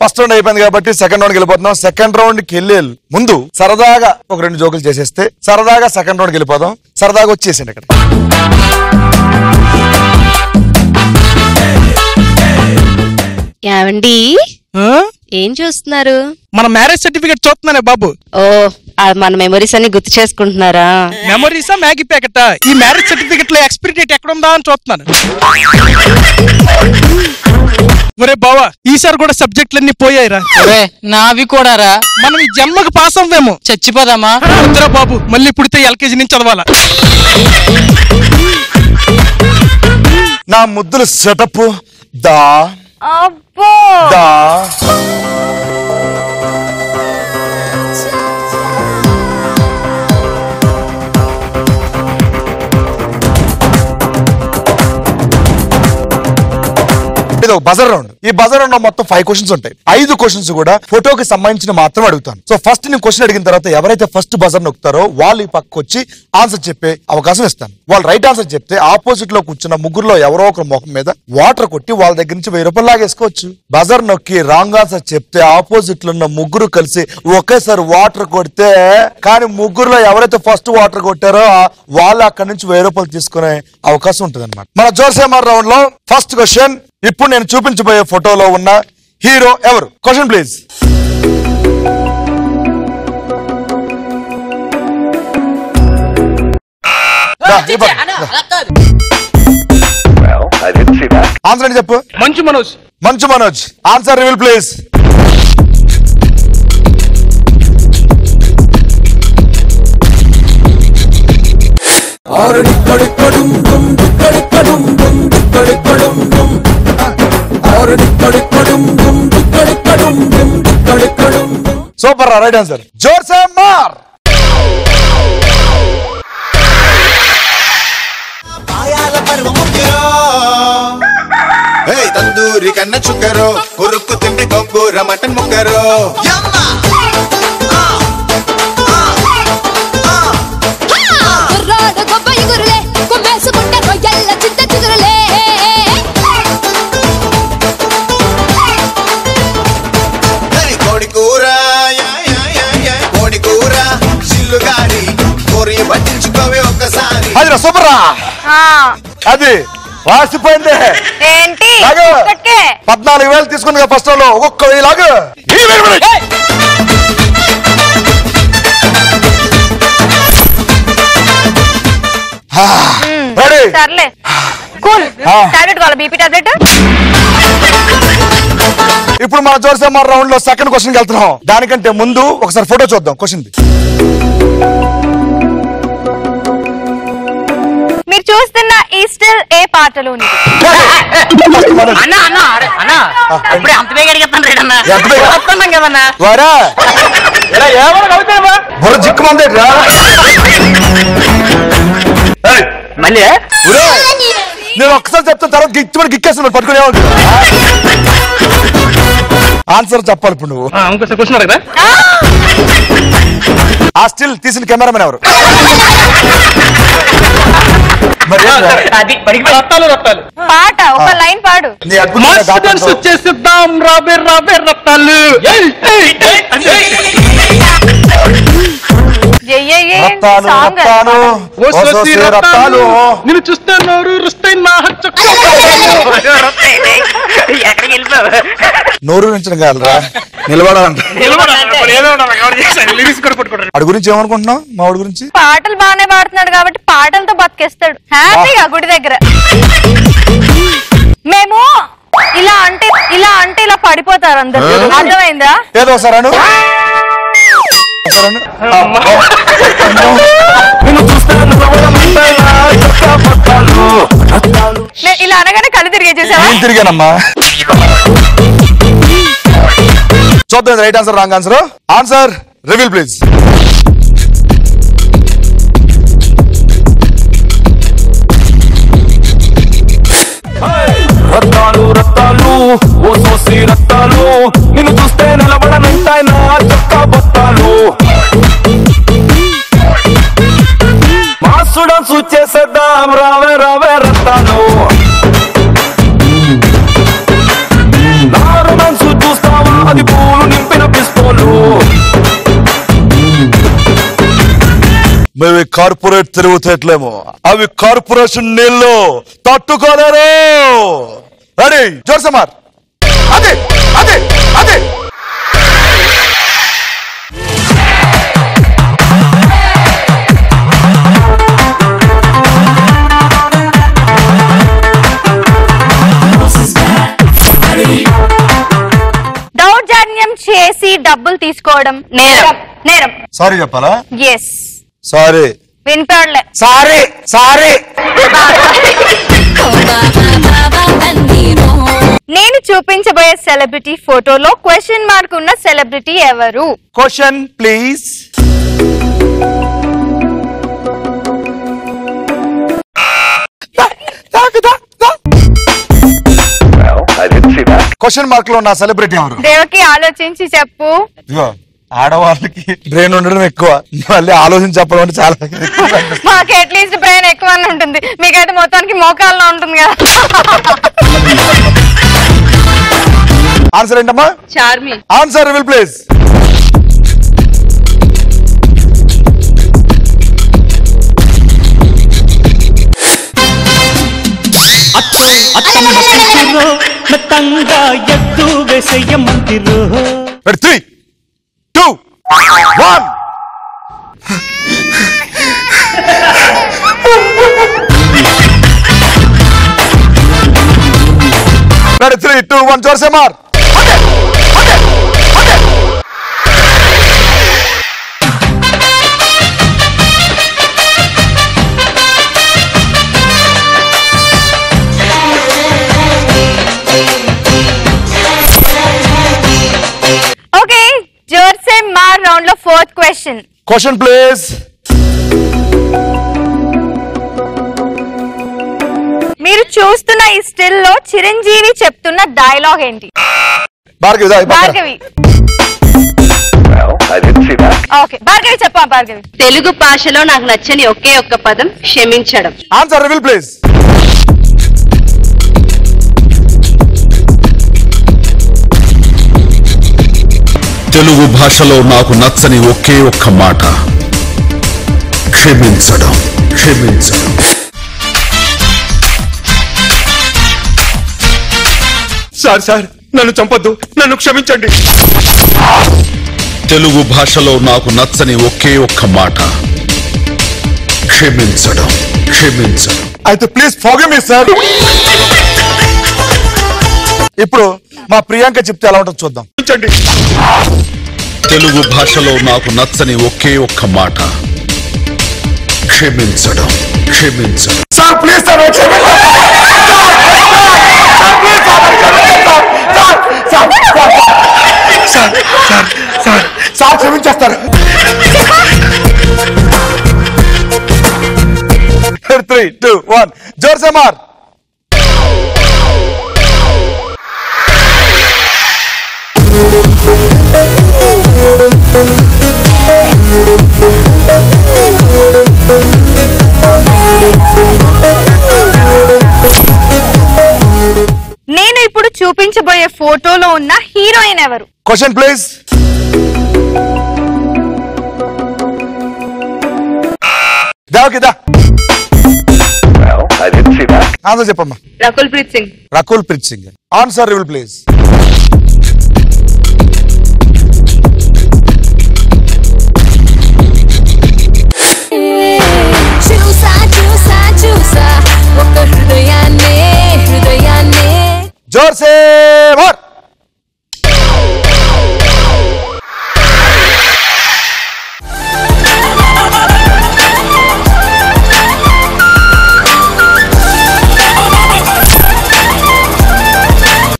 First round అయిపోయింది కాబట్టి second రౌండ్కి వెళ్ళిపోతున్నాం. సెకండ్ రౌండ్కి వెళ్ళే ముందు సరదాగా ఒక 2 జోకులు చేసేస్తే సరదాగా సెకండ్ రౌండ్కి వెళ్ళిపోదాం. సరదాగా వచ్చేసిండి అక్కడ. ఏమండి ఏం చూస్తున్నారు? మన మ్యారేజ్ సర్టిఫికేట్ చూస్తున్నానే బాబు. ఓ మన మెమరీస్ అన్ని గుర్తు చేసుకుంటున్నారా? మెమరీసా మ్యాగీ ప్యాకెట్? ఈ మ్యారేజ్ సర్టిఫికేట్ లో ఎక్స్పైరీ డేట్ ఎక్కడ ఉందా అని చూస్తున్నాను. ఒరే బావా ఈసారి కూడా సబ్జెక్టులన్నీ పోయాయిరా. నావి కూడా రా. మనం ఈ జన్మకు పాస్ అవ్వేమో. చచ్చిపోదామా? వద్దురా బాబు మళ్ళీ పుడితే ఎల్కేజీ నుంచి చదవాలా. నా ముద్దులు సెటప్ దా అబ్బో దా ఇది ఒక బజర్ రౌండ్. ఈ బజర్ రౌండ్ లో మొత్తం 5 క్వశ్చన్స్ ఉంటాయి. 5 క్వశ్చన్స్ కూడా ఫోటోకి సంబంధించిన మాత్రం అడుగుతాను. సో ఫస్ట్ నేను క్వశ్చన్ అడిగిన తర్వాత ఎవరైతే ఫస్ట్ బజర్ నొక్కుతారో వాళ్ళు ఈ పక్కకు వచ్చి ఆన్సర్ చెప్పే అవకాశం ఇస్తాను. వాళ్ళు రైట్ ఆన్సర్ చెప్తే ఆపోజిట్ లో కూర్చున్న ముగ్గురులో ఎవరో ఒకరు ముఖం మీద వాటర్ కొట్టి వాళ్ళ దగ్గర నుంచి 1000 రూపాయలు లాగేసుకోవచ్చు. బజర్ నొక్కి రాంగ్ ఆన్సర్ చెప్తే ఆపోజిట్ లో ఉన్న ముగ్గురు కలిసి ఒకేసారి వాటర్ కొడితే కానీ ముగ్గురులో ఎవరైతే ఫస్ట్ వాటర్ కొట్టారో వాళ్ళు అక్కడి నుంచి 1000 రూపాయలు తీసుకునే అవకాశం ఉంటుంది అనమాట. మన జోర్సేమార్ రౌండ్ లో ఫస్ట్ క్వశ్చన్. ఇప్పుడు నేను చూపించబోయే ఫోటోలో ఉన్న హీరో ఎవరు? Question please. ఆన్సర్ అని చెప్పు. Manchu Manoj. Manchu Manoj. Answer reveal please. Super right answer. జోర్సేమార్. తందూరి కన్న చుక్కరో ఉరుక్కు తిండి గొంగూర మటన్ ముక్కరో కోడికూర కోడికూర చిల్లుగారి కోరి పట్టించుకోవే ఒక్కసారి. అది సూపర్ రా. అది రాసిపోయింది. ఏంటి 14,000 తీసుకుంది ఫస్ట్ లో ఒక్కొక్క 1000 లాగా. సర్లే కూల్. టాబ్లెట్ కావాలా? BP tablet. ఇప్పుడు మన జోర్సేమార్ రౌండ్ లో సెకండ్ క్వశ్చన్ కి వెళ్తున్నాం. దానికంటే ముందు ఒకసారి ఫోటో చూద్దాం. క్వశ్చన్ మీరు చూస్తున్న ఈ స్టిల్ ఏ పాటలు మళ్ళీ నేను ఒక్కసారి చెప్తాను తర్వాత గిచ్చి గిక్కేస్తున్నాను పట్టుకునే ఆన్సర్ చెప్పాలి. ఇప్పుడు నువ్వు ఆ స్టిల్ తీసిన కెమెరామెన్ ఎవరు? పాట ఒక లైన్ పాడు. చేసిద్దాం రాబే రాబే రత్తాలు. నేను చూస్తే నోరు రుస్తాయి నా నోరు నుంచి కాదురా నిలబడాలంట. వాడి గురించి ఏమనుకుంటున్నావు? మా వాడి గురించి పాటలు బాగానే పాడుతున్నాడు కాబట్టి పాటలతో బతికేస్తాడు హ్యాపీగా గుడి దగ్గర. మేము ఇలా అంటే ఇలా పడిపోతారు అందరు. అర్థమైందా? ఏదో సరే ఇలా అనగానే కళ్ళు తిరిగే చూసావా? తిరిగానమ్మా. చూద్దాం right answer wrong answer. Answer reveal please. Rattalu Rattalu ఓ సోసి రత్తాలు నిన్ను చూస్తే నిలబడనంటాయి నా చొక్క బొత్తాలు. మాసు డాన్స్ చేసేద్దాం రావే రావే రత్తాలు. నారు డాన్స్ చూస్తావా అది కార్పొరేట్ తిరుగుతేట్లేమో అవి కార్పొరేషన్ నీళ్ళు తట్టుకోలేరు. రెడీ జోర్సమార్. అదే అదే అదే దౌర్జన్యం చేసి డబ్బులు తీసుకోవడం నేరం. నేరం. సారీ చెప్పాలా? ఎస్. సారీ. వినపడలే. Sorry sorry. నేను చూపించబోయే సెలబ్రిటీ ఫోటోలో క్వశ్చన్ మార్క్ ఉన్న సెలబ్రిటీ ఎవరు? Question please. క్వశ్చన్ మార్క్ లో ఉన్న సెలబ్రిటీ ఎవరు? దేవకి ఆలోచించి చెప్పు. ఇదిగో ఆడవాళ్ళకి బ్రెయిన్ ఉండడం ఎక్కువ, మళ్ళీ ఆలోచించి చెప్పడం అంటే చాలా మాకు అట్లీస్ట్ బ్రెయిన్ ఎక్కువ ఉంటుంది, మీకైతే మొత్తానికి మోకాల్లో ఉంటుంది కదా. ఆన్సర్ ఏంటమ్మా? Charmi. Answer reveal please. Ready? 3, 2, 1. Ready? 3, 2, 1. जोर से मार. ఓకే, జోర్ సే మార్ రౌండ్ లో ఫోర్త్ క్వశ్చన్. Question please. మీరు చూస్తున్న ఈ స్టిల్ లో చిరంజీవి చెప్తున్న డైలాగ్ ఏంటి? భార్గవి. భార్గవి. ఓకే, భార్గవి చెప్పా. భార్గవి. తెలుగు భాషలో నాకు నచ్చని ఒకే ఒక్క పదం క్షమించడం. Answer reveal please. తెలుగు భాషలో నాకు నచ్చని ఒకే ఒక్క మాట క్షమించడం. క్షమించడం. సార్ నన్ను చంపొద్దు, నన్ను క్షమించండి. తెలుగు భాషలో నాకు నచ్చని ఒకే ఒక్క మాట క్షమించడం. క్షమించడం. అయితే ప్లీజ్ ఫర్గివ్ మీ సార్. ఇప్పుడు మా ప్రియాంక చెప్తే ఎలా ఉంటుందో చూద్దాం. తెలుగు భాషలో నాకు నచ్చని ఒకే ఒక్క మాట క్షమించడం. క్షమించడం. Sir please sir. సార్ క్షమించేస్తారు. 3, 2, 1. జోర్ సే మార్. నేను ఇప్పుడు చూపించబోయే ఫోటోలో ఉన్న హీరోయిన్ ఎవరు? Question please. దేవకిదా ఆన్సర్ చెప్పమ్మా. Rakul Preet Singh. Rakul Preet Singh. Answer reveal please. जोर से मार.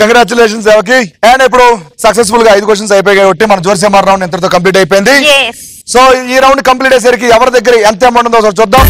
కంగ్రాచులేషన్స్ దేవకి. అండ్ ఇప్పుడు సక్సెస్ఫుల్ గా 5 క్వశ్చన్స్ అయిపోయాయి కాబట్టి మన జోర్ సే మార్ రౌండ్ ఇంతటితో కంప్లీట్ అయిపోయింది. సో ఈ రౌండ్ కంప్లీట్ అయ్యేసరికి ఎవరి దగ్గర ఎంత అమౌంట్ ఉందో చూద్దాం.